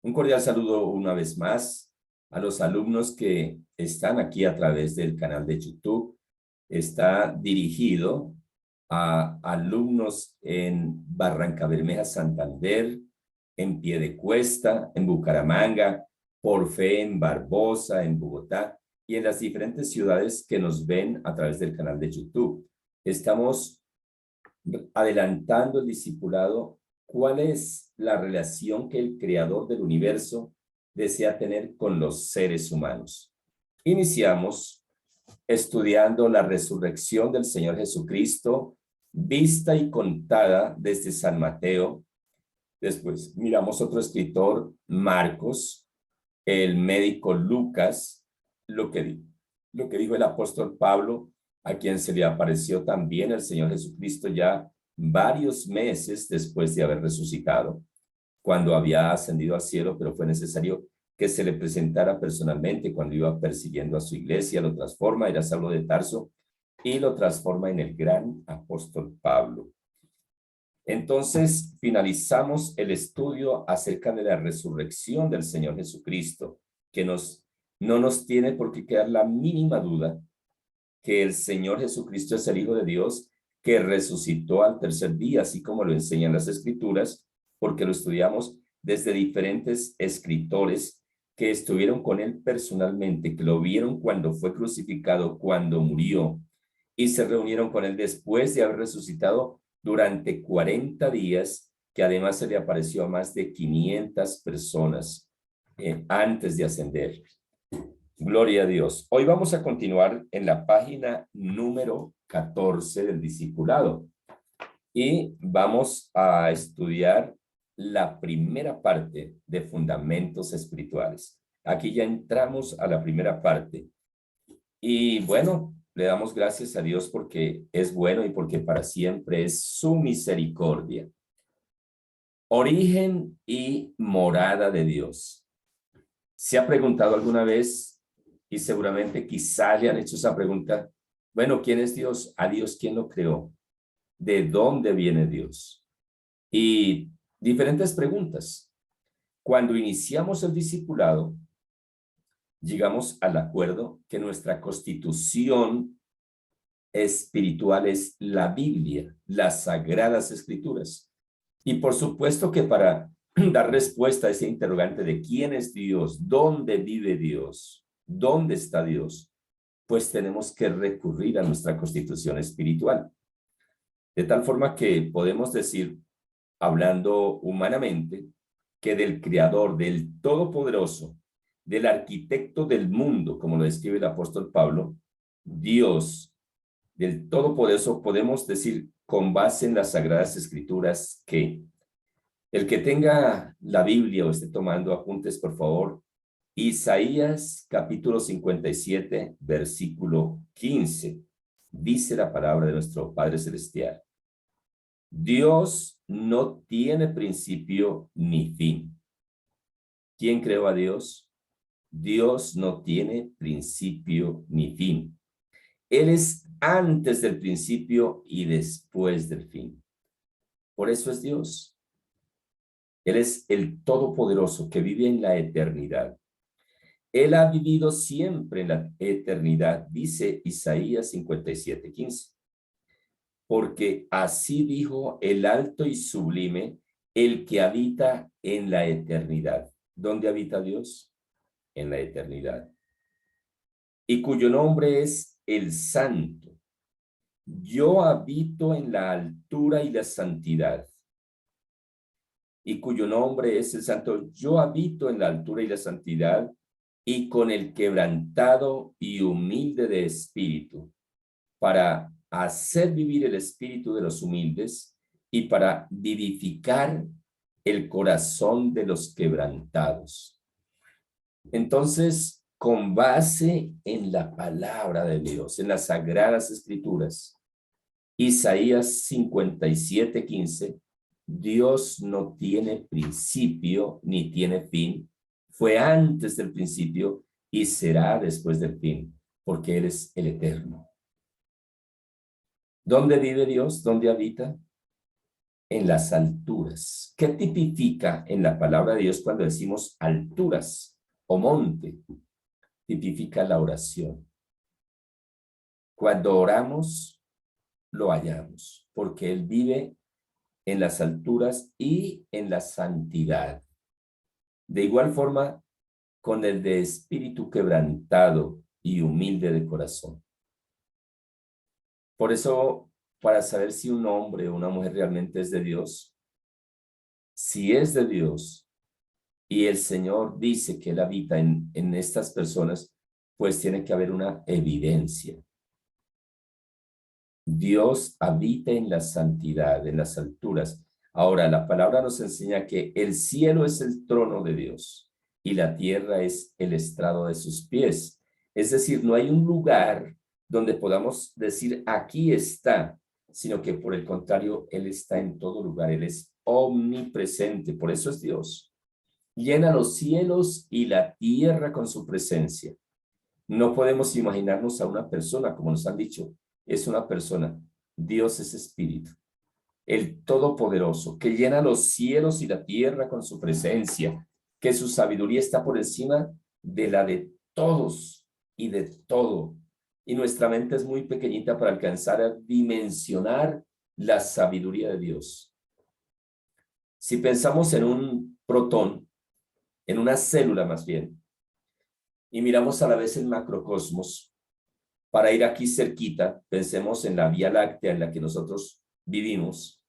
Un cordial saludo una vez más a los alumnos que están aquí a través del canal de YouTube. Está dirigido a alumnos en Barrancabermeja, Santander, en Piedecuesta, en Bucaramanga, por fe en Barbosa, en Bogotá y en las diferentes ciudades que nos ven a través del canal de YouTube. Estamos adelantando el discipulado. ¿Cuál es la relación que el creador del universo desea tener con los seres humanos? Iniciamos estudiando la resurrección del Señor Jesucristo, vista y contada desde San Mateo. Después miramos otro escritor, Marcos, el médico Lucas, lo que dijo el apóstol Pablo, a quien se le apareció también el Señor Jesucristo ya varios meses después de haber resucitado, cuando había ascendido al cielo, pero fue necesario que se le presentara personalmente cuando iba persiguiendo a su iglesia, lo transforma, era Saulo de Tarso, y lo transforma en el gran apóstol Pablo. Entonces, finalizamos el estudio acerca de la resurrección del Señor Jesucristo, que no nos tiene por qué quedar la mínima duda que el Señor Jesucristo es el Hijo de Dios, que resucitó al tercer día, así como lo enseñan las Escrituras, porque lo estudiamos desde diferentes escritores que estuvieron con él personalmente, que lo vieron cuando fue crucificado, cuando murió, y se reunieron con él después de haber resucitado durante 40 días, que además se le apareció a más de 500 personas antes de ascender. Gloria a Dios. Hoy vamos a continuar en la página número 14 del discipulado y vamos a estudiar la primera parte de fundamentos espirituales. Aquí ya entramos a la primera parte y bueno, le damos gracias a Dios porque es bueno y porque para siempre es su misericordia. Origen y morada de Dios. ¿Se ha preguntado alguna vez? Y seguramente quizá le han hecho esa pregunta, bueno, ¿quién es Dios? ¿A Dios quién lo creó? ¿De dónde viene Dios? Y diferentes preguntas. Cuando iniciamos el discipulado, llegamos al acuerdo que nuestra constitución espiritual es la Biblia, las Sagradas Escrituras. Y por supuesto que para dar respuesta a ese interrogante de quién es Dios, dónde vive Dios, ¿dónde está Dios? Pues tenemos que recurrir a nuestra constitución espiritual. De tal forma que podemos decir, hablando humanamente, que del Creador, del Todopoderoso, del arquitecto del mundo, como lo describe el apóstol Pablo, Dios, del Todopoderoso, podemos decir con base en las Sagradas Escrituras que el que tenga la Biblia o esté tomando apuntes, por favor, Isaías capítulo 57, versículo 15, dice la palabra de nuestro Padre Celestial. Dios no tiene principio ni fin. ¿Quién creó a Dios? Dios no tiene principio ni fin. Él es antes del principio y después del fin. Por eso es Dios. Él es el Todopoderoso que vive en la eternidad. Él ha vivido siempre en la eternidad, dice Isaías 57:15. Porque así dijo el alto y sublime, el que habita en la eternidad. ¿Dónde habita Dios? En la eternidad. Y cuyo nombre es el Santo. Yo habito en la altura y la santidad. Y cuyo nombre es el Santo. Yo habito en la altura y la santidad, y con el quebrantado y humilde de espíritu, para hacer vivir el espíritu de los humildes y para vivificar el corazón de los quebrantados. Entonces, con base en la palabra de Dios, en las Sagradas Escrituras, Isaías 57:15, Dios no tiene principio ni tiene fin, fue antes del principio y será después del fin, porque Él es el eterno. ¿Dónde vive Dios? ¿Dónde habita? en las alturas. ¿Qué tipifica en la palabra de Dios cuando decimos alturas o monte? Tipifica la oración. Cuando oramos, lo hallamos, porque Él vive en las alturas y en la santidad. De igual forma, con el de espíritu quebrantado y humilde de corazón. Por eso, para saber si un hombre o una mujer realmente es de Dios, si es de Dios y el Señor dice que Él habita en estas personas, pues tiene que haber una evidencia. Dios habita en la santidad, en las alturas. Ahora, la palabra nos enseña que el cielo es el trono de Dios y la tierra es el estrado de sus pies. Es decir, no hay un lugar donde podamos decir aquí está, sino que por el contrario, Él está en todo lugar. Él es omnipresente, por eso es Dios. Llena los cielos y la tierra con su presencia. No podemos imaginarnos a una persona, como nos han dicho, es una persona. Dios es espíritu, el Todopoderoso, que llena los cielos y la tierra con su presencia, que su sabiduría está por encima de la de todos y de todo. Y nuestra mente es muy pequeñita para alcanzar a dimensionar la sabiduría de Dios. Si pensamos en un protón, en una célula más bien, y miramos a la vez el macrocosmos, para ir aquí cerquita, pensemos en la Vía Láctea en la que nosotros vivimos,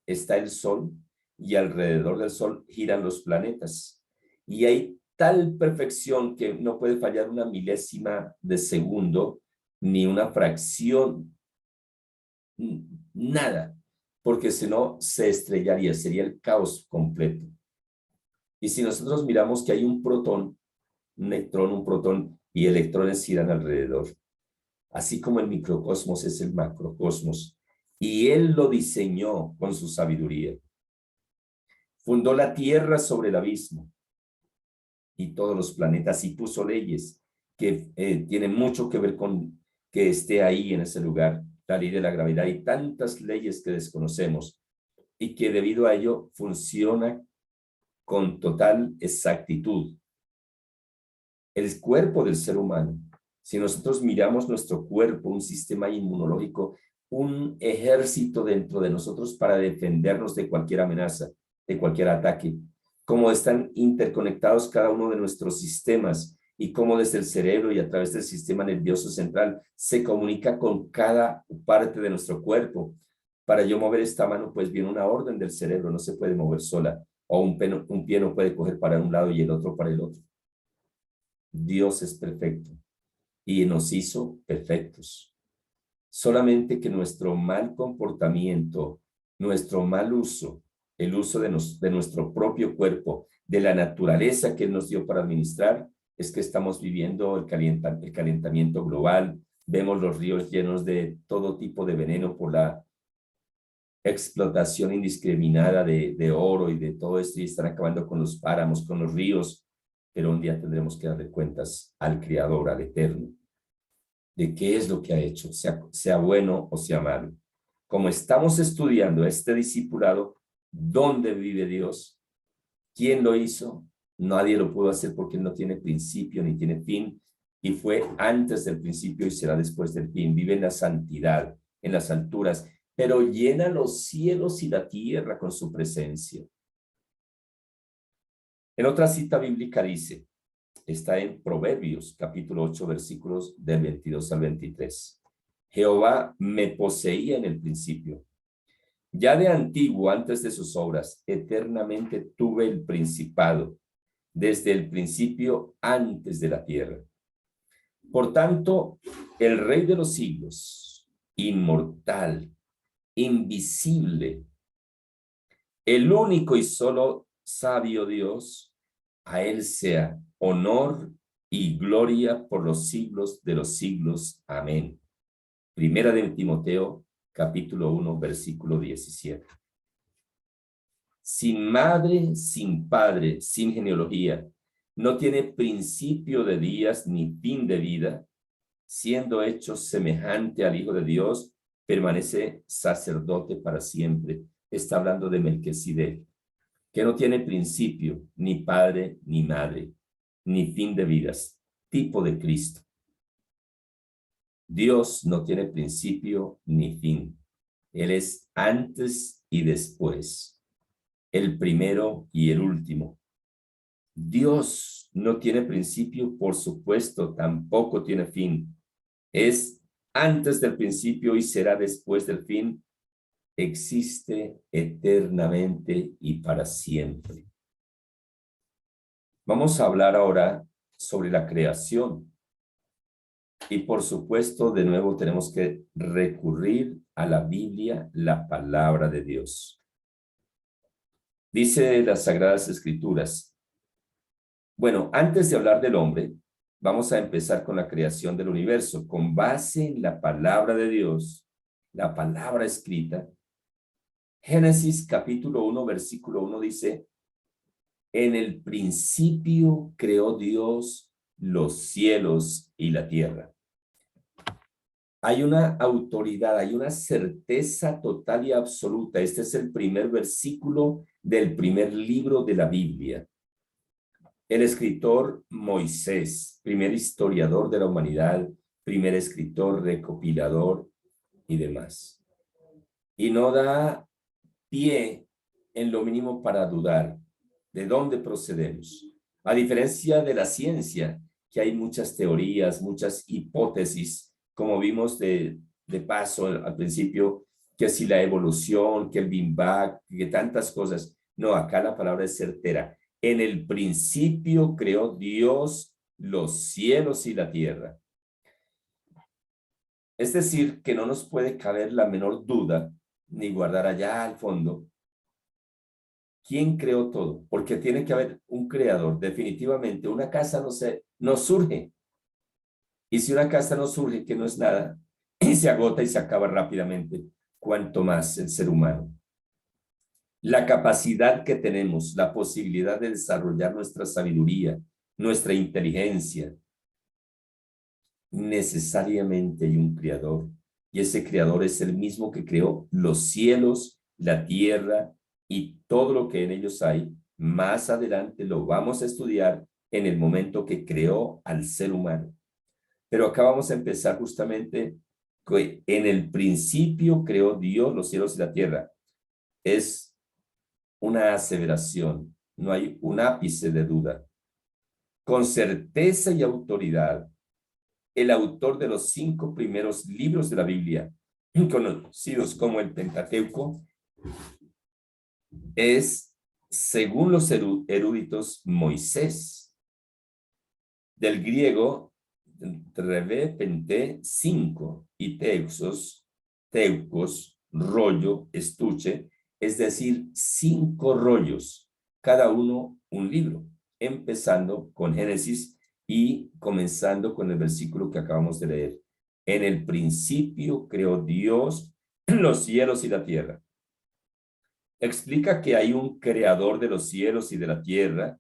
está el Sol y alrededor del Sol giran los planetas. Y hay tal perfección que no puede fallar una milésima de segundo, ni una fracción, nada, porque si no se estrellaría, sería el caos completo. Y si nosotros miramos que hay un protón, un neutrón, un protón y electrones giran alrededor, así como el microcosmos es el macrocosmos, y Él lo diseñó con su sabiduría. Fundó la tierra sobre el abismo y todos los planetas y puso leyes que tienen mucho que ver con que esté ahí en ese lugar, la ley de la gravedad y tantas leyes que desconocemos y que debido a ello funciona con total exactitud. El cuerpo del ser humano, si nosotros miramos nuestro cuerpo, un sistema inmunológico, un ejército dentro de nosotros para defendernos de cualquier amenaza, de cualquier ataque, cómo están interconectados cada uno de nuestros sistemas y cómo desde el cerebro y a través del sistema nervioso central se comunica con cada parte de nuestro cuerpo. Para yo mover esta mano, pues viene una orden del cerebro, no se puede mover sola, o un pie no puede coger para un lado y el otro para el otro. Dios es perfecto y nos hizo perfectos. Solamente que nuestro mal comportamiento, nuestro mal uso, el uso de nuestro propio cuerpo, de la naturaleza que Él nos dio para administrar, es que estamos viviendo el calentamiento global. Vemos los ríos llenos de todo tipo de veneno por la explotación indiscriminada de oro y de todo esto y están acabando con los páramos, con los ríos, pero un día tendremos que darle cuentas al Creador, al Eterno, de qué es lo que ha hecho, sea bueno o sea malo. Como estamos estudiando este discipulado, ¿dónde vive Dios? ¿Quién lo hizo? Nadie lo pudo hacer porque Él no tiene principio ni tiene fin y fue antes del principio y será después del fin. Vive en la santidad, en las alturas, pero llena los cielos y la tierra con su presencia. En otra cita bíblica dice, está en Proverbios, capítulo 8, versículos del 22 al 23. Jehová me poseía en el principio. Ya de antiguo, antes de sus obras, eternamente tuve el principado, desde el principio antes de la tierra. Por tanto, el Rey de los siglos, inmortal, invisible, el único y solo sabio Dios, a Él sea honor y gloria por los siglos de los siglos. Amén. Primera de Timoteo, capítulo 1, versículo 17. Sin madre, sin padre, sin genealogía, no tiene principio de días ni fin de vida, siendo hecho semejante al Hijo de Dios, permanece sacerdote para siempre. está hablando de Melquisedec, que no tiene principio, ni padre, ni madre, ni fin de vidas, tipo de Cristo. Dios no tiene principio ni fin. Él es antes y después, el primero y el último. Dios no tiene principio, por supuesto, tampoco tiene fin. Es antes del principio y será después del fin. Existe eternamente y para siempre. Vamos a hablar ahora sobre la creación. Y por supuesto, de nuevo tenemos que recurrir a la Biblia, la palabra de Dios. Dice las Sagradas Escrituras. Bueno, antes de hablar del hombre, vamos a empezar con la creación del universo. Con base en la palabra de Dios, la palabra escrita, Génesis capítulo 1, versículo 1 dice, en el principio creó Dios los cielos y la tierra. Hay una autoridad, hay una certeza total y absoluta. Este es el primer versículo del primer libro de la Biblia. El escritor Moisés, primer historiador de la humanidad, primer escritor, recopilador y demás. Y no da pie en lo mínimo para dudar de dónde procedemos. A diferencia de la ciencia, que hay muchas teorías, muchas hipótesis, como vimos de paso al principio, que si la evolución, que el Big Bang, que tantas cosas. No, acá la palabra es certera. En el principio creó Dios los cielos y la tierra. Es decir, que no nos puede caber la menor duda, ni guardar allá al fondo, ¿quién creó todo? Porque tiene que haber un creador. Definitivamente, una casa no surge. Y si una casa no surge, que no es nada, y se agota y se acaba rápidamente, cuanto más el ser humano. La capacidad que tenemos, la posibilidad de desarrollar nuestra sabiduría, nuestra inteligencia, necesariamente hay un creador. Y ese creador es el mismo que creó los cielos, la tierra y todo lo que en ellos hay. Más adelante lo vamos a estudiar en el momento que creó al ser humano. Pero acá vamos a empezar justamente que en el principio creó Dios los cielos y la tierra. Es una aseveración, no hay un ápice de duda. Con certeza y autoridad, el autor de los 5 primeros libros de la Biblia, conocidos como el Pentateuco, es, según los eruditos, Moisés. Del griego, reve, pente, 5, y teucos, rollo, estuche, es decir, 5 rollos, cada uno un libro, empezando con Génesis y comenzando con el versículo que acabamos de leer. En el principio creó Dios los cielos y la tierra. Explica que hay un creador de los cielos y de la tierra.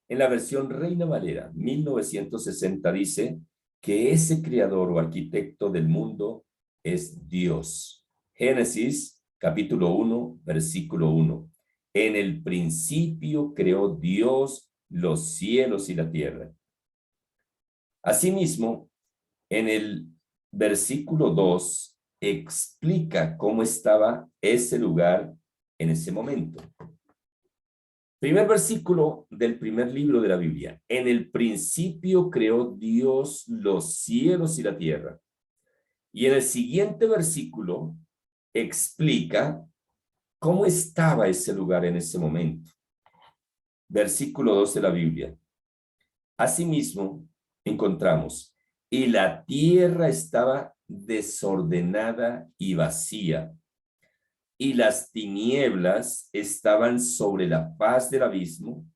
En la versión Reina Valera 1960 dice que ese creador o arquitecto del mundo es Dios. Génesis capítulo 1, versículo 1. En el principio creó Dios los cielos y la tierra. Asimismo, en el versículo 2 explica cómo estaba ese lugar en ese momento. Primer versículo del primer libro de la Biblia. En el principio creó Dios los cielos y la tierra. Y en el siguiente versículo explica cómo estaba ese lugar en ese momento. Versículo 2 de la Biblia. Asimismo, encontramos, y la tierra estaba desordenada y vacía, y las tinieblas estaban sobre la faz del abismo,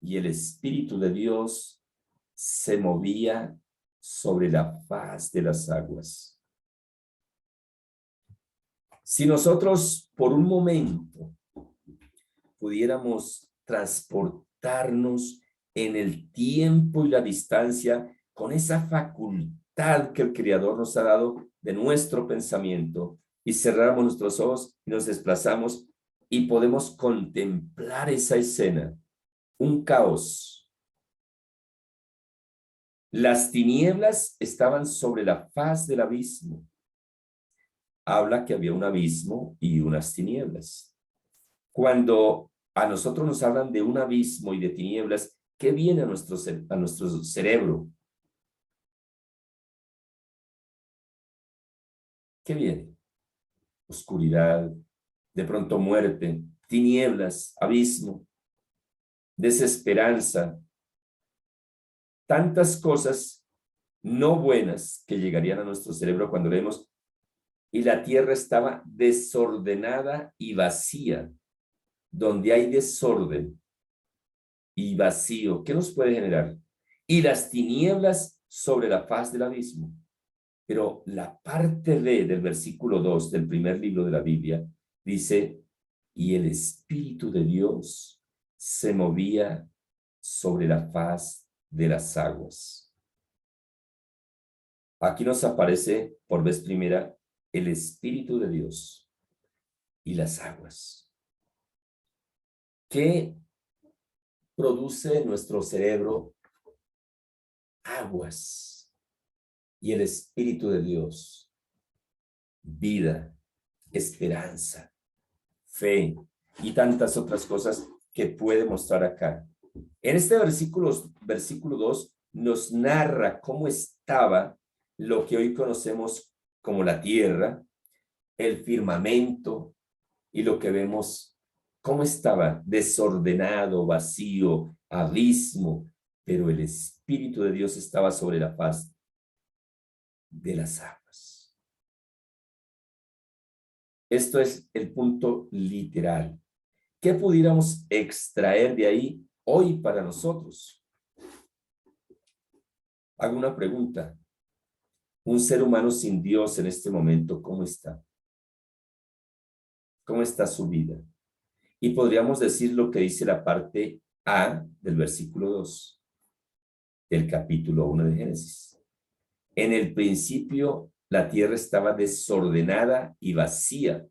y el Espíritu de Dios se movía sobre la faz de las aguas. Si nosotros por un momento pudiéramos transportarnos en el tiempo y la distancia con esa facultad que el Creador nos ha dado de nuestro pensamiento y cerramos nuestros ojos y nos desplazamos y podemos contemplar esa escena, un caos. Las tinieblas estaban sobre la faz del abismo. Habla que había un abismo y unas tinieblas. Cuando a nosotros nos hablan de un abismo y de tinieblas, ¿qué viene a nuestro cerebro? ¿Qué viene? Oscuridad, de pronto muerte, tinieblas, abismo, desesperanza, tantas cosas no buenas que llegarían a nuestro cerebro cuando leemos, y la tierra estaba desordenada y vacía. Donde hay desorden y vacío, ¿qué nos puede generar? Y las tinieblas sobre la faz del abismo. Pero la parte B del versículo 2 del primer libro de la Biblia dice, y el Espíritu de Dios se movía sobre la faz de las aguas. Aquí nos aparece por vez primera el Espíritu de Dios y las aguas. ¿Qué produce nuestro cerebro? Aguas y el Espíritu de Dios. Vida, esperanza, fe y tantas otras cosas que puede mostrar acá. En este versículo 2, nos narra cómo estaba lo que hoy conocemos como la tierra, el firmamento y lo que vemos, cómo estaba desordenado, vacío, abismo, pero el Espíritu de Dios estaba sobre la faz de las aguas. Esto es el punto literal. ¿Qué pudiéramos extraer de ahí hoy para nosotros? Hago una pregunta. Un ser humano sin Dios en este momento, ¿cómo está? ¿Cómo está su vida? Y podríamos decir lo que dice la parte A del versículo 2 del capítulo 1 de Génesis. En el principio, la tierra estaba desordenada y vacía,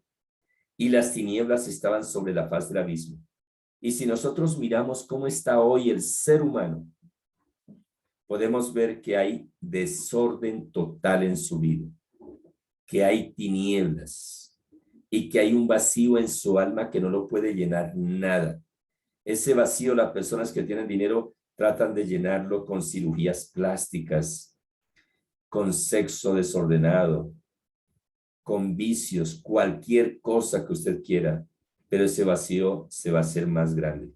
y las tinieblas estaban sobre la faz del abismo. Y si nosotros miramos cómo está hoy el ser humano, podemos ver que hay desorden total en su vida, que hay tinieblas y que hay un vacío en su alma que no lo puede llenar nada. Ese vacío, las personas que tienen dinero tratan de llenarlo con cirugías plásticas, con sexo desordenado, con vicios, cualquier cosa que usted quiera, pero ese vacío se va a hacer más grande,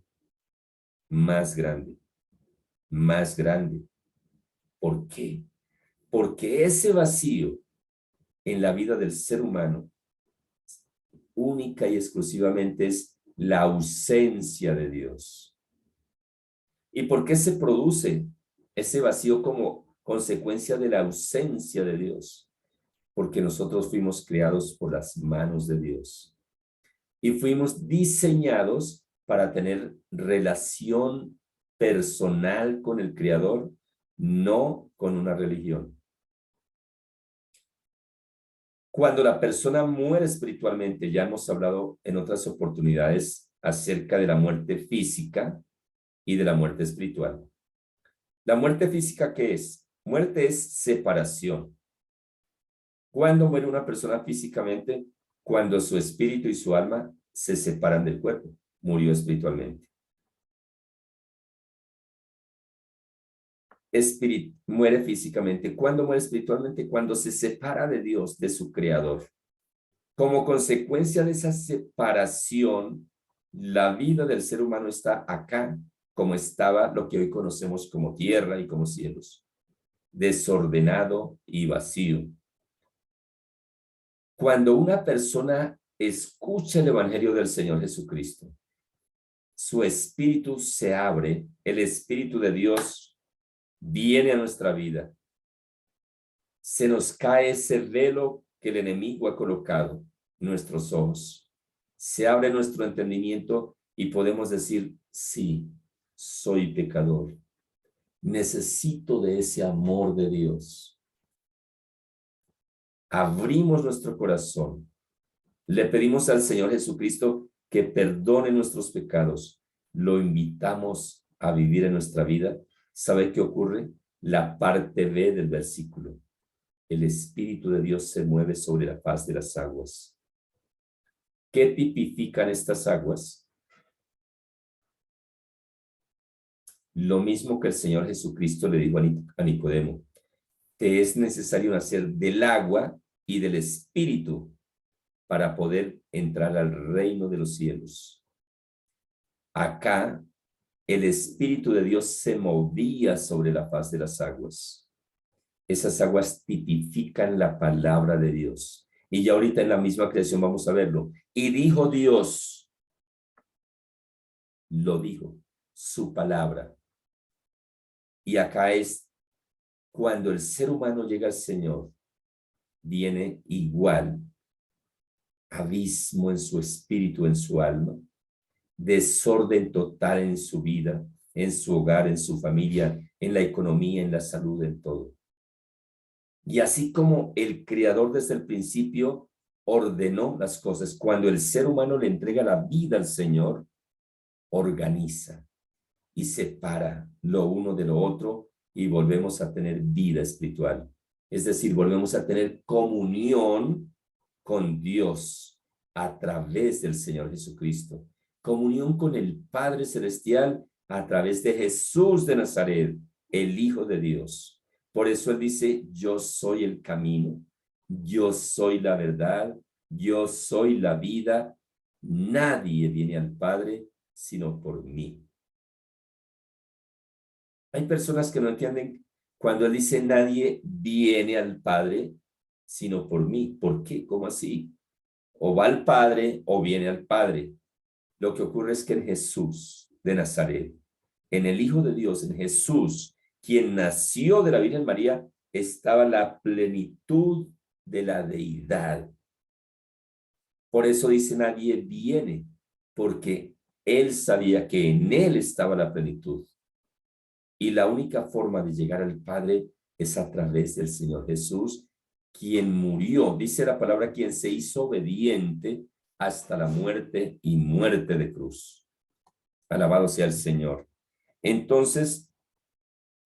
más grande, más grande. ¿Por qué? Porque ese vacío en la vida del ser humano única y exclusivamente es la ausencia de Dios. ¿Y por qué se produce ese vacío como consecuencia de la ausencia de Dios? Porque nosotros fuimos creados por las manos de Dios y fuimos diseñados para tener relación personal con el Creador, no con una religión. Cuando la persona muere espiritualmente, ya hemos hablado en otras oportunidades acerca de la muerte física y de la muerte espiritual. La muerte física, ¿qué es? Muerte es separación. ¿Cuándo muere una persona físicamente? Cuando su espíritu y su alma se separan del cuerpo. Murió espiritualmente. Muere físicamente. ¿Cuándo muere espiritualmente? Cuando se separa de Dios, de su creador. Como consecuencia de esa separación, la vida del ser humano está acá, como estaba lo que hoy conocemos como tierra y como cielos, desordenado y vacío. Cuando una persona escucha el Evangelio del Señor Jesucristo, su espíritu se abre, el Espíritu de Dios viene a nuestra vida. Se nos cae ese velo que el enemigo ha colocado en nuestros ojos. Se abre nuestro entendimiento y podemos decir, sí, soy pecador. Necesito de ese amor de Dios. Abrimos nuestro corazón. Le pedimos al Señor Jesucristo que perdone nuestros pecados, lo invitamos a vivir en nuestra vida, ¿sabe qué ocurre? La parte B del versículo. El Espíritu de Dios se mueve sobre la faz de las aguas. ¿Qué tipifican estas aguas? Lo mismo que el Señor Jesucristo le dijo a Nicodemo: te es necesario nacer del agua y del Espíritu para poder entrar al reino de los cielos. Acá, el Espíritu de Dios se movía sobre la faz de las aguas. Esas aguas tipifican la palabra de Dios. Y ya ahorita en la misma creación vamos a verlo. Y dijo Dios, lo dijo, su palabra. Y acá es cuando el ser humano llega al Señor, viene igual, abismo en su espíritu, en su alma, desorden total en su vida, en su hogar, en su familia, en la economía, en la salud, en todo. Y así como el Creador desde el principio ordenó las cosas, cuando el ser humano le entrega la vida al Señor, organiza y separa lo uno de lo otro y volvemos a tener vida espiritual. Es decir, volvemos a tener comunión con Dios a través del Señor Jesucristo. Comunión con el Padre Celestial a través de Jesús de Nazaret, el Hijo de Dios. Por eso él dice, yo soy el camino, yo soy la verdad, yo soy la vida. Nadie viene al Padre sino por mí. Hay personas que no entienden cuando él dice nadie viene al Padre sino por mí. ¿Por qué? ¿Cómo así? O va al Padre o viene al Padre. Lo que ocurre es que en Jesús de Nazaret, en el Hijo de Dios, en Jesús, quien nació de la Virgen María, estaba la plenitud de la deidad. Por eso dice nadie viene, porque él sabía que en él estaba la plenitud. Y la única forma de llegar al Padre es a través del Señor Jesús, quien murió, dice la palabra, quien se hizo obediente hasta la muerte y muerte de cruz. Alabado sea el Señor. Entonces,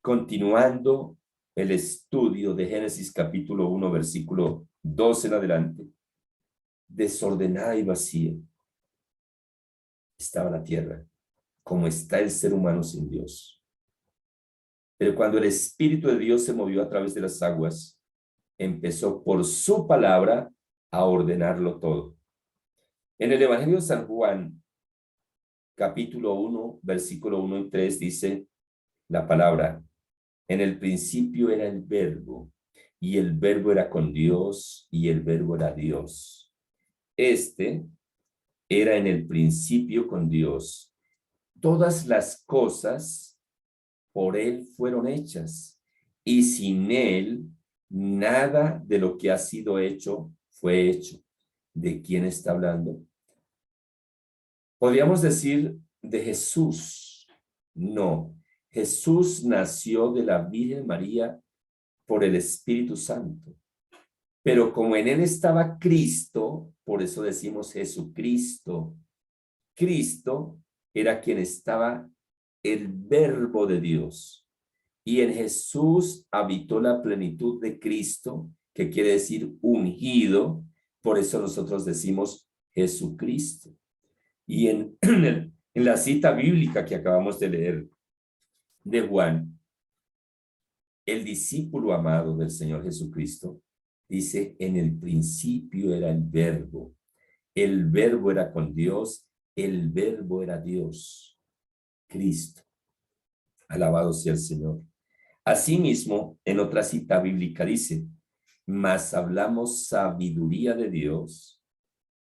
continuando el estudio de Génesis capítulo 1, versículo 2 en adelante, desordenada y vacía estaba la tierra, como está el ser humano sin Dios. Pero cuando el Espíritu de Dios se movió a través de las aguas, empezó por su palabra a ordenarlo todo. En el Evangelio de San Juan, capítulo 1, versículo 1 y 3, dice la palabra: en el principio era el Verbo, y el Verbo era con Dios, y el Verbo era Dios. Este era en el principio con Dios. Todas las cosas por él fueron hechas, y sin él nada de lo que ha sido hecho fue hecho. ¿De quién está hablando? Podríamos decir de Jesús. No, Jesús nació de la Virgen María por el Espíritu Santo. Pero como en él estaba Cristo, por eso decimos Jesucristo. Cristo era quien estaba el Verbo de Dios. Y en Jesús habitó la plenitud de Cristo, que quiere decir ungido. Por eso nosotros decimos Jesucristo. Y en la cita bíblica que acabamos de leer de Juan, el discípulo amado del Señor Jesucristo dice: en el principio era el Verbo era con Dios, el Verbo era Dios, Cristo. Alabado sea el Señor. Asimismo, en otra cita bíblica dice: mas hablamos sabiduría de Dios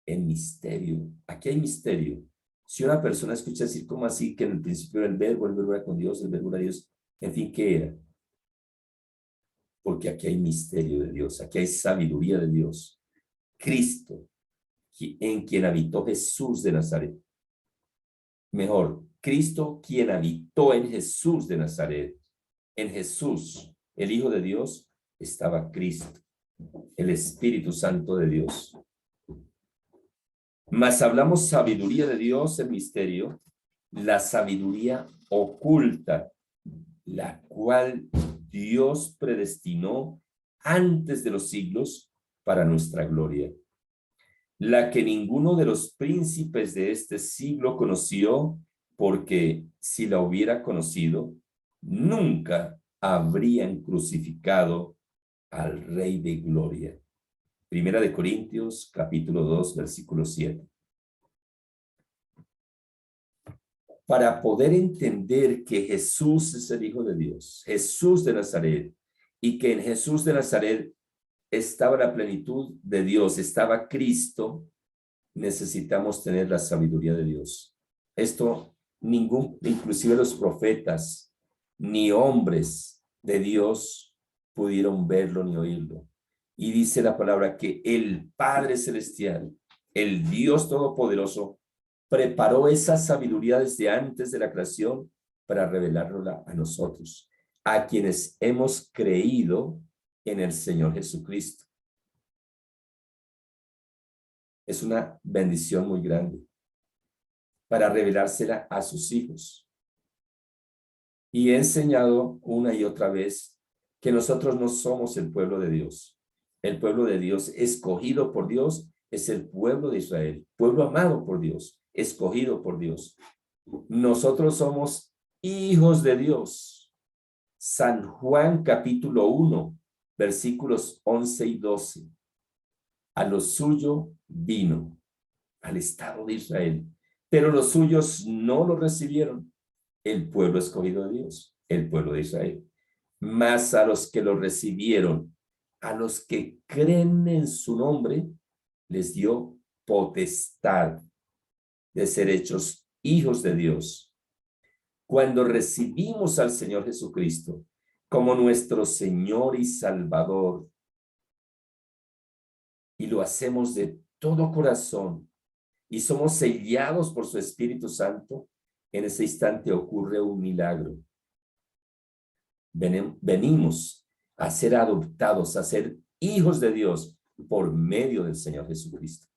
en misterio. Aquí hay misterio. Si una persona escucha decir, ¿cómo así? Que en el principio era el Verbo era con Dios, el Verbo era Dios. En fin, ¿qué era? Porque aquí hay misterio de Dios, aquí hay sabiduría de Dios. Cristo, en quien habitó Jesús de Nazaret. Mejor, Cristo, quien habitó en Jesús de Nazaret. En Jesús, el Hijo de Dios, estaba Cristo, el Espíritu Santo de Dios. Mas hablamos sabiduría de Dios, el misterio, la sabiduría oculta, la cual Dios predestinó antes de los siglos para nuestra gloria, la que ninguno de los príncipes de este siglo conoció, porque si la hubiera conocido, nunca habrían crucificado al Rey de Gloria. Primera de Corintios, capítulo 2, versículo 7. Para poder entender que Jesús es el Hijo de Dios, Jesús de Nazaret, y que en Jesús de Nazaret estaba la plenitud de Dios, estaba Cristo, necesitamos tener la sabiduría de Dios. Esto inclusive los profetas, ni hombres de Dios pudieron verlo ni oírlo. Y dice la palabra que el Padre Celestial, el Dios Todopoderoso, preparó esa sabiduría desde antes de la creación para revelárnosla a nosotros, a quienes hemos creído en el Señor Jesucristo. Es una bendición muy grande para revelársela a sus hijos. Y he enseñado una y otra vez que nosotros no somos el pueblo de Dios. El pueblo de Dios escogido por Dios es el pueblo de Israel, pueblo amado por Dios, escogido por Dios. Nosotros somos hijos de Dios. San Juan capítulo 1, versículos 11 y 12. A lo suyo vino, al estado de Israel, pero los suyos no lo recibieron. El pueblo escogido de Dios, el pueblo de Israel. Mas a los que lo recibieron, a los que creen en su nombre, les dio potestad de ser hechos hijos de Dios. Cuando recibimos al Señor Jesucristo como nuestro Señor y Salvador, y lo hacemos de todo corazón, y somos sellados por su Espíritu Santo, en ese instante ocurre un milagro. Venimos a ser adoptados, a ser hijos de Dios por medio del Señor Jesucristo.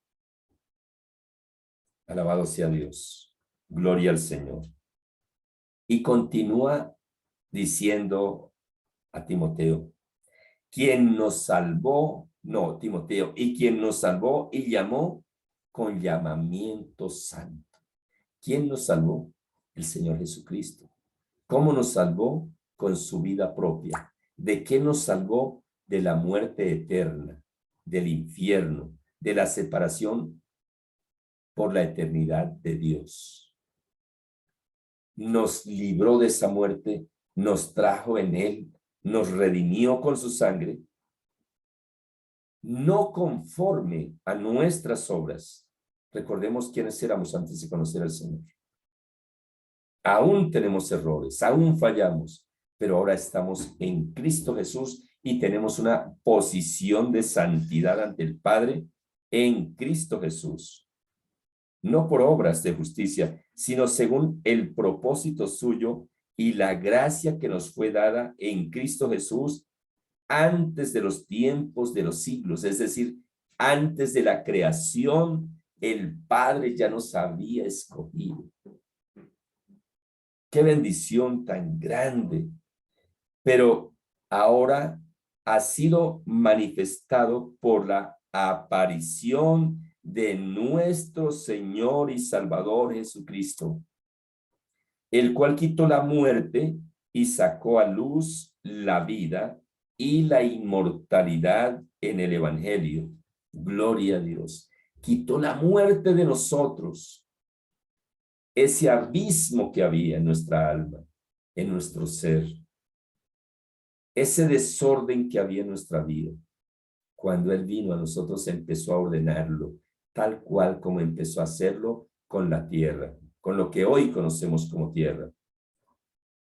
Alabado sea Dios. Gloria al Señor. Y continúa diciendo a Timoteo, quien nos salvó, no, Timoteo, y quien nos salvó y llamó con llamamiento santo. ¿Quién nos salvó? El Señor Jesucristo. ¿Cómo nos salvó? Con su vida propia. ¿De qué nos salvó? De la muerte eterna, del infierno, de la separación por la eternidad de Dios. Nos libró de esa muerte, nos trajo en él, nos redimió con su sangre, no conforme a nuestras obras. Recordemos quiénes éramos antes de conocer al Señor. Aún tenemos errores, aún fallamos, pero ahora estamos en Cristo Jesús y tenemos una posición de santidad ante el Padre en Cristo Jesús. No por obras de justicia, sino según el propósito suyo y la gracia que nos fue dada en Cristo Jesús antes de los tiempos de los siglos, es decir, antes de la creación, el Padre ya nos había escogido. Qué bendición tan grande. Pero ahora ha sido manifestado por la aparición de nuestro Señor y Salvador Jesucristo, el cual quitó la muerte y sacó a luz la vida y la inmortalidad en el Evangelio. Gloria a Dios. Quitó la muerte de nosotros, ese abismo que había en nuestra alma, en nuestro ser, ese desorden que había en nuestra vida. Cuando Él vino a nosotros, empezó a ordenarlo, tal cual como empezó a hacerlo con la tierra, con lo que hoy conocemos como tierra,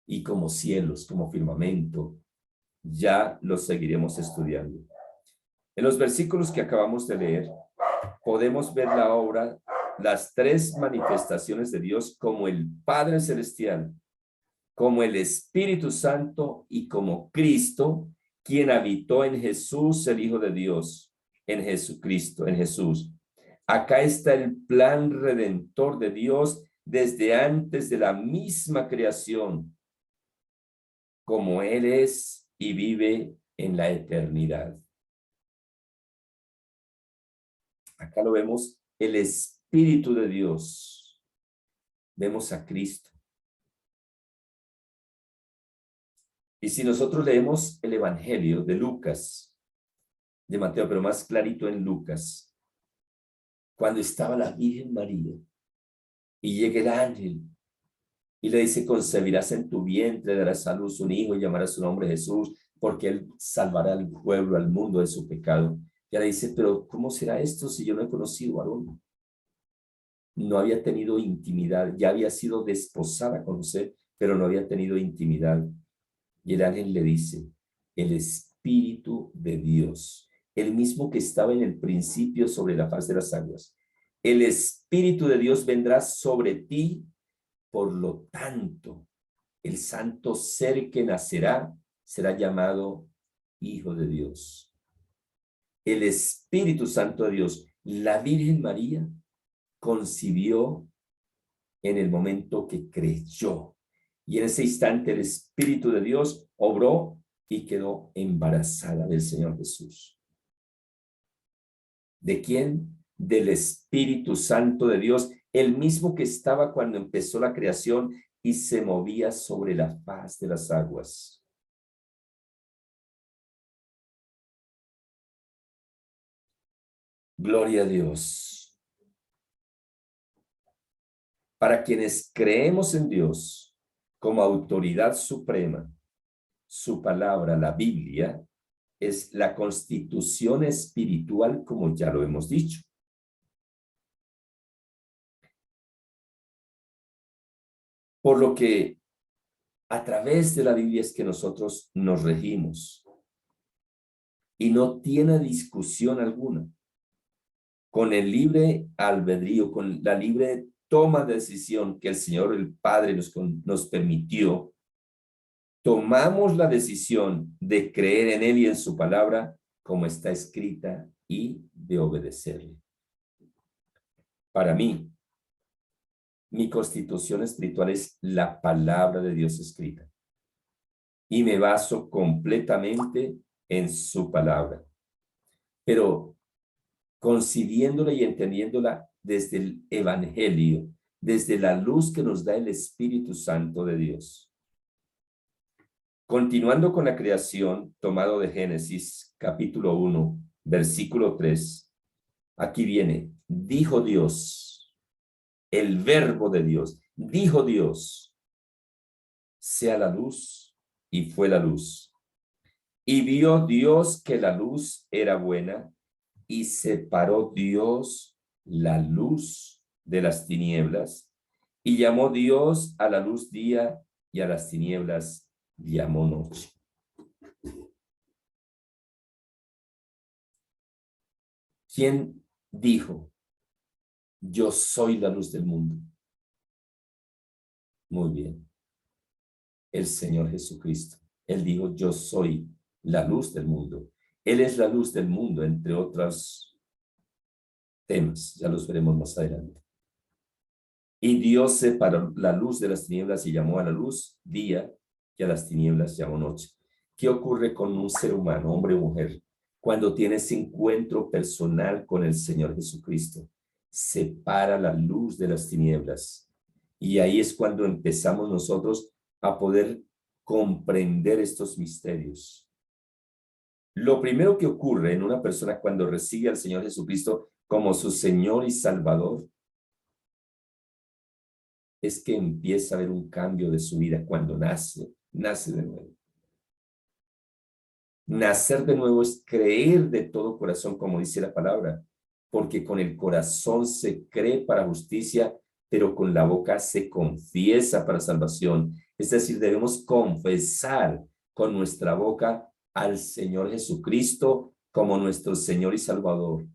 y como cielos, como firmamento. Ya lo seguiremos estudiando. En los versículos que acabamos de leer, podemos ver la obra, las tres manifestaciones de Dios como el Padre Celestial, como el Espíritu Santo y como Cristo, quien habitó en Jesús, el Hijo de Dios, en Jesucristo, en Jesús, Acá está el plan redentor de Dios desde antes de la misma creación, como Él es y vive en la eternidad. Acá lo vemos, el Espíritu de Dios. Vemos a Cristo. Y si nosotros leemos el Evangelio de Lucas, de Mateo, pero más clarito en Lucas, cuando estaba la Virgen María y llega el ángel y le dice, concebirás en tu vientre, darás a luz un hijo y llamarás su nombre Jesús, porque él salvará al pueblo, al mundo de su pecado. Y ella dice, pero ¿cómo será esto si yo no he conocido varón? No había tenido intimidad, ya había sido desposada con José, pero no había tenido intimidad. Y el ángel le dice, el Espíritu de Dios, el mismo que estaba en el principio sobre la faz de las aguas, el Espíritu de Dios vendrá sobre ti, por lo tanto, el santo ser que nacerá será llamado Hijo de Dios. El Espíritu Santo de Dios, la Virgen María, concibió en el momento que creyó. Y en ese instante el Espíritu de Dios obró y quedó embarazada del Señor Jesús. ¿De quién? Del Espíritu Santo de Dios, el mismo que estaba cuando empezó la creación y se movía sobre la faz de las aguas. Gloria a Dios. Para quienes creemos en Dios como autoridad suprema, su palabra, la Biblia, es la constitución espiritual, como ya lo hemos dicho. Por lo que a través de la Biblia es que nosotros nos regimos y no tiene discusión alguna. Con el libre albedrío, con la libre toma de decisión que el Señor, el Padre, nos permitió, tomamos la decisión de creer en Él y en su palabra como está escrita y de obedecerle. Para mí, mi constitución espiritual es la palabra de Dios escrita y me baso completamente en su palabra, pero concibiéndola y entendiéndola desde el Evangelio, desde la luz que nos da el Espíritu Santo de Dios. Continuando con la creación, tomado de Génesis, capítulo 1, versículo 3, aquí viene, dijo Dios, el verbo de Dios, dijo Dios, sea la luz, y fue la luz. Y vio Dios que la luz era buena, y separó Dios la luz de las tinieblas, y llamó Dios a la luz día, y a las tinieblas llamó noche. ¿Quién dijo, yo soy la luz del mundo? Muy bien. El Señor Jesucristo. Él dijo, yo soy la luz del mundo. Él es la luz del mundo, entre otros temas. Ya los veremos más adelante. Y Dios separó la luz de las tinieblas y llamó a la luz día, y a las tinieblas llamó noche. ¿Qué ocurre con un ser humano, hombre o mujer, cuando tiene ese encuentro personal con el Señor Jesucristo? Separa la luz de las tinieblas. Y ahí es cuando empezamos nosotros a poder comprender estos misterios. Lo primero que ocurre en una persona cuando recibe al Señor Jesucristo como su Señor y Salvador es que empieza a haber un cambio de su vida cuando nace de nuevo. Nacer de nuevo es creer de todo corazón, como dice la palabra, porque con el corazón se cree para justicia, pero con la boca se confiesa para salvación. Es decir, debemos confesar con nuestra boca al Señor Jesucristo como nuestro Señor y Salvador.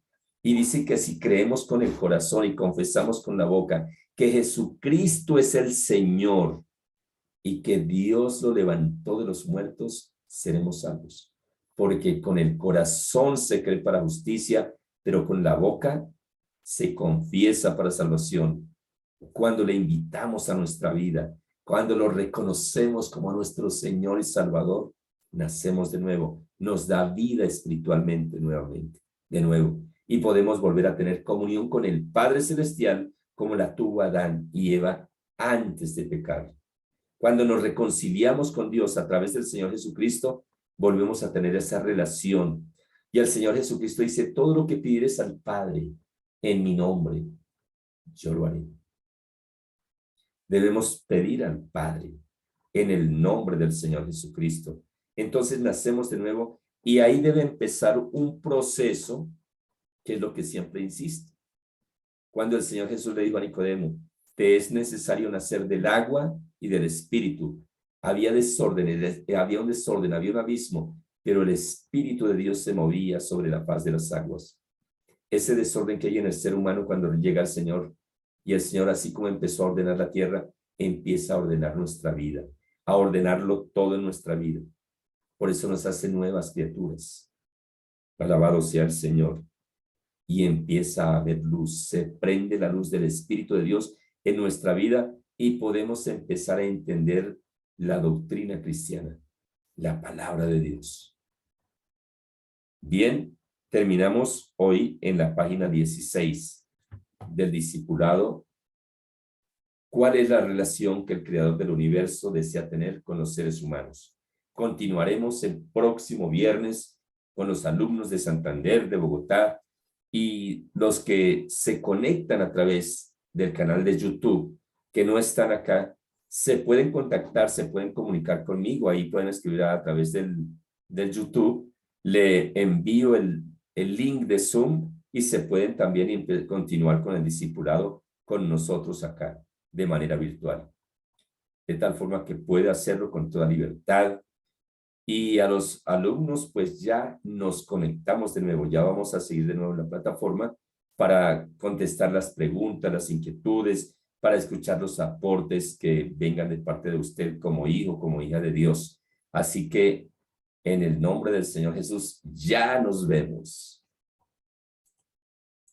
Y dice que si creemos con el corazón y confesamos con la boca que Jesucristo es el Señor y que Dios lo levantó de los muertos, seremos salvos. Porque con el corazón se cree para justicia, pero con la boca se confiesa para salvación, cuando le invitamos a nuestra vida, cuando lo reconocemos como nuestro Señor y Salvador, nacemos de nuevo, nos da vida espiritualmente nuevamente, de nuevo, y podemos volver a tener comunión con el Padre Celestial como la tuvo Adán y Eva antes de pecar. Cuando nos reconciliamos con Dios a través del Señor Jesucristo, volvemos a tener esa relación. Y el Señor Jesucristo dice, todo lo que pidieres al Padre en mi nombre, yo lo haré. Debemos pedir al Padre en el nombre del Señor Jesucristo. Entonces nacemos de nuevo y ahí debe empezar un proceso que es lo que siempre insisto. Cuando el Señor Jesús le dijo a Nicodemo, te es necesario nacer del agua y del Espíritu. Había desorden, había un abismo, pero el Espíritu de Dios se movía sobre la faz de las aguas. Ese desorden que hay en el ser humano cuando llega el Señor, y el Señor, así como empezó a ordenar la tierra, empieza a ordenar nuestra vida, a ordenarlo todo en nuestra vida. Por eso nos hace nuevas criaturas. Alabado sea el Señor. Y empieza a haber luz, se prende la luz del Espíritu de Dios en nuestra vida y podemos empezar a entender la doctrina cristiana, la palabra de Dios. Bien, terminamos hoy en la página 16 del discipulado. ¿Cuál es la relación que el Creador del universo desea tener con los seres humanos? Continuaremos el próximo viernes con los alumnos de Santander, de Bogotá, y los que se conectan a través del canal de YouTube, que no están acá, se pueden contactar, se pueden comunicar conmigo, ahí pueden escribir a través del YouTube, le envío el link de Zoom y se pueden también continuar con el discipulado con nosotros acá, de manera virtual, de tal forma que puede hacerlo con toda libertad. Y a los alumnos, pues ya nos conectamos de nuevo, ya vamos a seguir de nuevo en la plataforma para contestar las preguntas, las inquietudes, para escuchar los aportes que vengan de parte de usted como hijo, como hija de Dios. Así que en el nombre del Señor Jesús, ya nos vemos.